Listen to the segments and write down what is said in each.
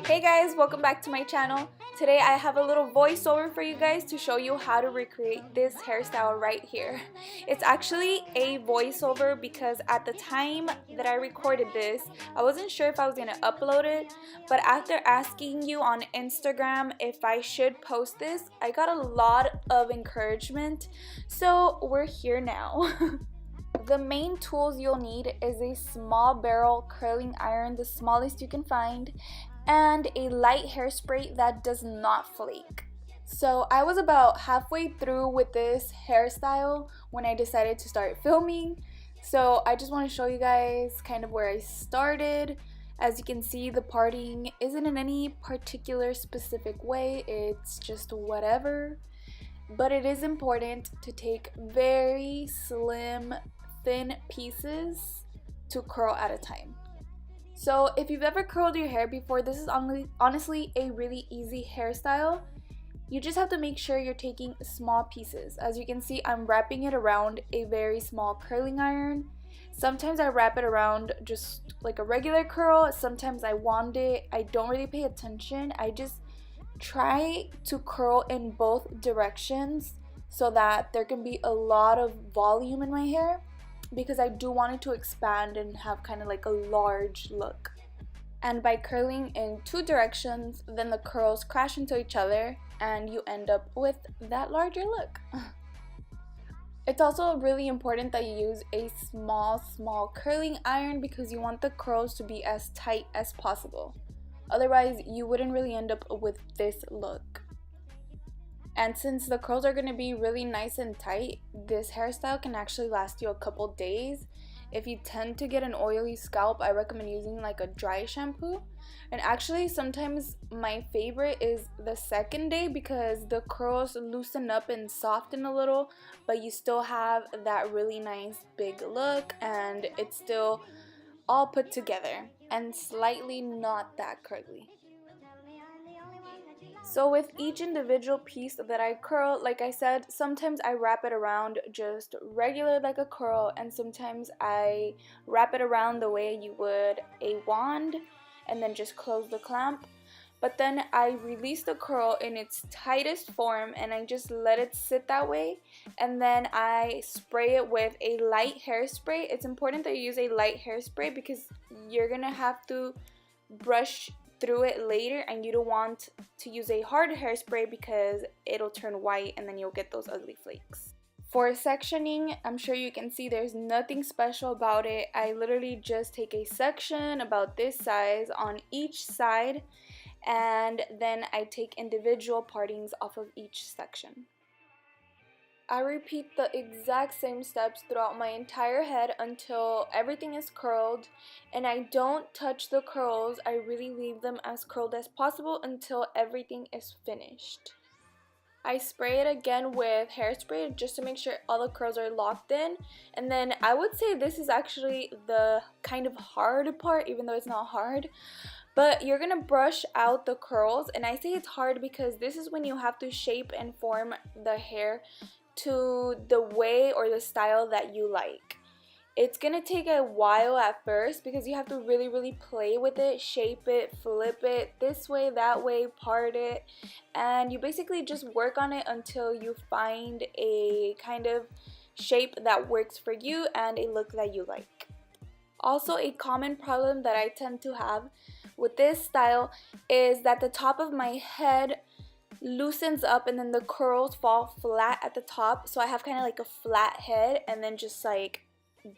Hey guys, welcome back to my channel. Today I have a little voiceover for you guys to show you how to recreate this hairstyle right here. It's actually a voiceover because at the time that I recorded this, I wasn't sure if I was going to upload it, but after asking you on Instagram if I should post this, I got a lot of encouragement, so we're here now. The main tools you'll need is a small barrel curling iron, the smallest you can find, and a light hairspray that does not flake. So I was about halfway through with this hairstyle when I decided to start filming. So I just want to show you guys kind of where I started. As you can see, the parting isn't in any particular specific way, it's just whatever. But it is important to take very slim, thin pieces to curl at a time. So if you've ever curled your hair before, this is honestly a really easy hairstyle. You just have to make sure you're taking small pieces. As you can see, I'm wrapping it around a very small curling iron. Sometimes I wrap it around just like a regular curl. Sometimes I wand it. I don't really pay attention. I just try to curl in both directions so that there can be a lot of volume in my hair, because I do want it to expand and have kind of like a large look. And by curling in two directions, then the curls crash into each other and you end up with that larger look. It's also really important that you use a small curling iron because you want the curls to be as tight as possible. Otherwise, you wouldn't really end up with this look. And since the curls are going to be really nice and tight, this hairstyle can actually last you a couple days. If you tend to get an oily scalp, I recommend using like a dry shampoo. And actually, sometimes my favorite is the second day because the curls loosen up and soften a little, but you still have that really nice big look and it's still all put together and slightly not that curly. So with each individual piece that I curl, like I said, sometimes I wrap it around just regular like a curl, and sometimes I wrap it around the way you would a wand and then just close the clamp. But then I release the curl in its tightest form and I just let it sit that way, and then I spray it with a light hairspray. It's important that you use a light hairspray because you're gonna have to brush through it later and you don't want to use a hard hairspray because it'll turn white and then you'll get those ugly flakes. For sectioning, I'm sure you can see there's nothing special about it. I literally just take a section about this size on each side and then I take individual partings off of each section. I repeat the exact same steps throughout my entire head until everything is curled, and I don't touch the curls. I really leave them as curled as possible until everything is finished. I spray it again with hairspray just to make sure all the curls are locked in, and then I would say this is actually the kind of hard part, even though it's not hard. But you're gonna brush out the curls, and I say it's hard because this is when you have to shape and form the hair to the way or the style that you like. It's gonna take a while at first because you have to really play with it, shape it, flip it this way, that way, part it, and you basically just work on it until you find a kind of shape that works for you and a look that you like. Also, a common problem that I tend to have with this style is that the top of my head loosens up and then the curls fall flat at the top, so I have kind of like a flat head and then just like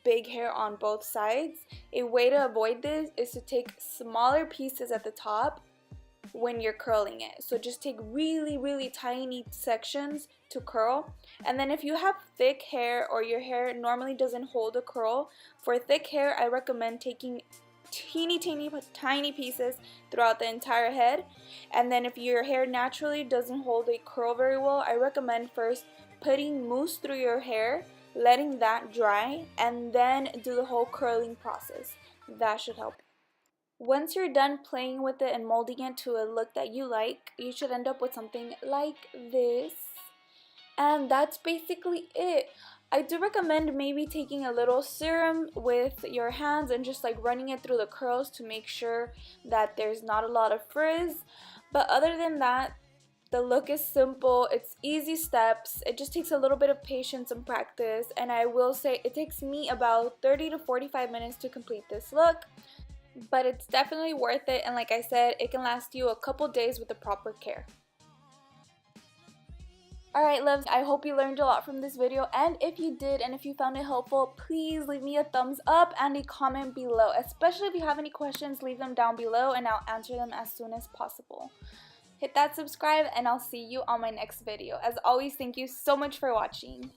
big hair on both sides. A way to avoid this is to take smaller pieces at the top when you're curling it. So just take really tiny sections to curl, and then if you have thick hair or your hair normally doesn't hold a curl, for thick hair I recommend taking tiny pieces throughout the entire head. And then if your hair naturally doesn't hold a curl very well, I recommend first putting mousse through your hair, letting that dry, and then do the whole curling process. That should help. Once you're done playing with it and molding it to a look that you like, you should end up with something like this. And that's basically it. I do recommend maybe taking a little serum with your hands and just like running it through the curls to make sure that there's not a lot of frizz. But other than that, the look is simple, it's easy steps, it just takes a little bit of patience and practice, and I will say it takes me about 30 to 45 minutes to complete this look, but it's definitely worth it, and like I said, it can last you a couple days with the proper care. Alright loves, I hope you learned a lot from this video, and if you did and if you found it helpful, please leave me a thumbs up and a comment below. Especially if you have any questions, leave them down below and I'll answer them as soon as possible. Hit that subscribe and I'll see you on my next video. As always, thank you so much for watching.